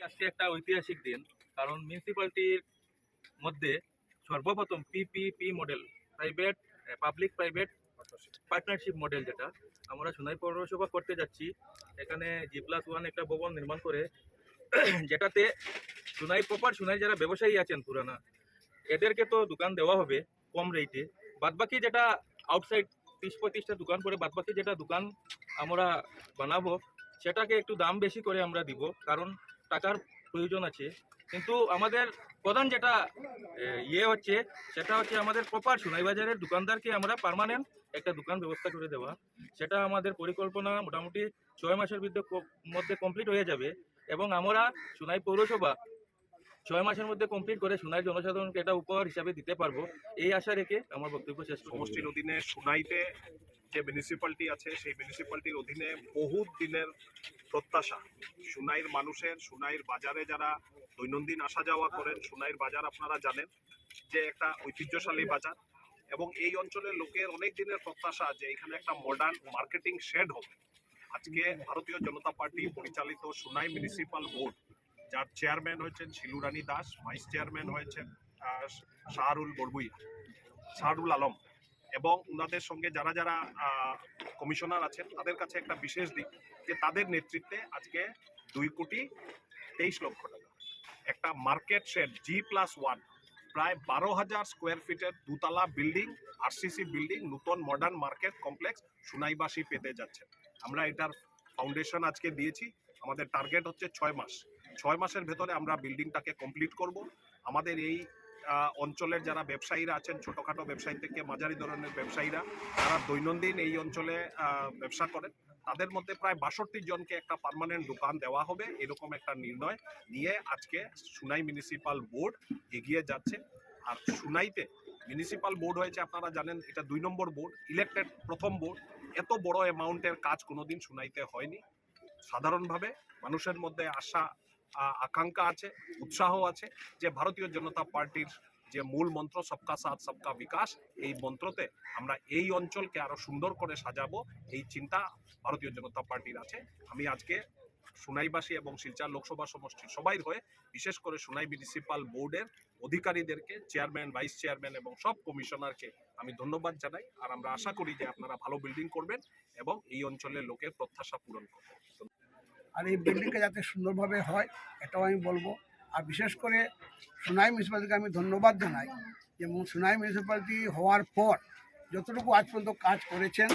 আজকে একটা ঐতিহাসিক দিন, কারণ মিউনিসিপ্যালিটির মধ্যে সর্বপ্রথম PPP model, private public private partnership model, যেটা আমরা সোনাই পৌরসভা করতে যাচ্ছি। এখানে G+1 একটা ভবন নির্মাণ করে, যেটাতে সোনাই যারা ব্যবসায়ী আছেন পুরানা, এদেরকে তো দোকান দেওয়া হবে কম রেটে। বাদবাকি যেটা আউটসাইড 30-35টা দোকান করে বাদবাকি যেটা দোকান আমরা বানাবো, সেটাকে একটু দাম বেশি করে আমরা দিব, কারণ টাকার প্রয়োজন আছে। কিন্তু আমাদের প্রধান যেটা হচ্ছে, সেটা হচ্ছে আমাদের প্রপার সোনাইবাজারের দোকানদারকে আমরা পার্মানেন্ট একটা দোকান ব্যবস্থা করে দেওয়া। সেটা আমাদের পরিকল্পনা মোটামুটি 6 মাসের মধ্যে কমপ্লিট হয়ে যাবে, এবং আমরা সোনাই পৌরসভা 6 মাসের মধ্যে কমপ্লিট করে সোনাইয়ের জনসাধারণকে এটা উপহার হিসাবে দিতে পারবো, এই আশা রেখে আমার বক্তব্য শেষ করব। সমষ্টির অধীনে সোনাইতে যে মিউনিসিপ্যালিটি আছে, সেই মিউনিসিপ্যালিটির অধীনে বহুত দিনের প্রত্যাশা সোনাইয়ের মানুষের। সোনাইয়ের বাজারে যারা দৈনন্দিন আসা যাওয়া করেন, সোনাইয়ের বাজার আপনারা জানেন যে একটা ঐতিহ্যশালী বাজার, এবং এই অঞ্চলের লোকের অনেক দিনের প্রত্যাশা যে এখানে একটা মডার্ন মার্কেটিং শেড হবে। আজকে ভারতীয় জনতা পার্টি পরিচালিত সোনাই মিউনিসিপাল বোর্ড, যার চেয়ারম্যান হয়েছেন শিলুরানী দাস, ভাইস চেয়ারম্যান হয়েছেন শাহরুল আলম, এবং ওনাদের সঙ্গে যারা যারা কমিশনার আছেন, তাদের কাছে একটা বিশেষ দিক যে তাদের নেতৃত্বে আজকে 2,23,00,000 টাকা একটা মার্কেট শেড G+1 প্রায় 12,000 স্কোয়ার ফিটের দুতলা বিল্ডিং, RCC বিল্ডিং, নতুন মডার্ন মার্কেট কমপ্লেক্স সোনাইবাসী পেতে যাচ্ছে। আমরা এটার ফাউন্ডেশন আজকে দিয়েছি। আমাদের টার্গেট হচ্ছে 6 মাস। 6 মাসের ভেতরে আমরা বিল্ডিংটাকে কমপ্লিট করব। আমাদের এই অঞ্চলের যারা ব্যবসায়ীরা আছেন, ছোটোখাটো ব্যবসায়ী থেকে মাঝারি ধরনের ব্যবসায়ীরা, যারা দৈনন্দিন এই অঞ্চলে ব্যবসা করেন, তাদের মধ্যে প্রায় 62 জনকে একটা পার্মানেন্ট দোকান দেওয়া হবে, এরকম একটা নির্ণয় নিয়ে আজকে সোনাই মিউনিসিপাল বোর্ড এগিয়ে যাচ্ছে। আর সোনাইতে মিউনিসিপাল বোর্ড হয়েছে, আপনারা জানেন এটা 2 নম্বর বোর্ড, ইলেক্টেড প্রথম বোর্ড। এত বড় অ্যামাউন্টের কাজ কোনোদিন সোনাইতে হয়নি। সাধারণভাবে মানুষের মধ্যে আশা আকাঙ্ক্ষা আছে, উৎসাহ আছে যে ভারতীয় জনতা পার্টির যে মূল মন্ত্র সবকা সাথ সবকা বিকাশ, এই মন্ত্রতে আমরা এই অঞ্চলকে আরো সুন্দর করে সাজাবো, এই চিন্তা ভারতীয় জনতা পার্টির আছে। আমি আজকে সোনাইবাসী এবং শিলচর লোকসভা সমষ্টির সবাই হয়ে, বিশেষ করে সোনাই মিউনিসিপাল বোর্ডের অধিকারীদেরকে, চেয়ারম্যান, ভাইস চেয়ারম্যান এবং সব কমিশনারকে আমি ধন্যবাদ জানাই। আর আমরা আশা করি যে আপনারা ভালো বিল্ডিং করবেন এবং এই অঞ্চলের লোকের প্রত্যাশা পূরণ করবেন। আর এই বিল্ডিংটা যাতে সুন্দরভাবে হয়, এটাও আমি বলবো। আর বিশেষ করে সোনাই মিউনিসিপ্যালিটিকে আমি ধন্যবাদ জানাই, যেমন সোনাই মিউনিসিপ্যালিটি হওয়ার পর যতটুকু আজ পর্যন্ত কাজ করেছেন,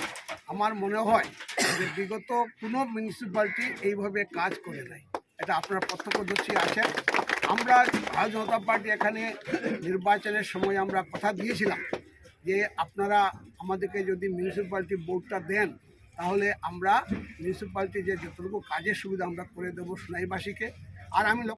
আমার মনে হয় যে বিগত কোনো মিউনিসিপ্যালিটি এইভাবে কাজ করে নাই। এটা আপনারা প্রত্যক্ষদর্শী আছেন। আমরা ভারতীয় জনতা পার্টি এখানে নির্বাচনের সময় আমরা কথা দিয়েছিলাম যে আপনারা আমাদেরকে যদি মিউনিসিপ্যালিটি বোর্ডটা দেন, তাহলে আমরা মিউনিসিপ্যালিটি যে যতটুকু কাজের সুবিধা আমরা করে দেবো সোনাইবাসীকে। আর আমি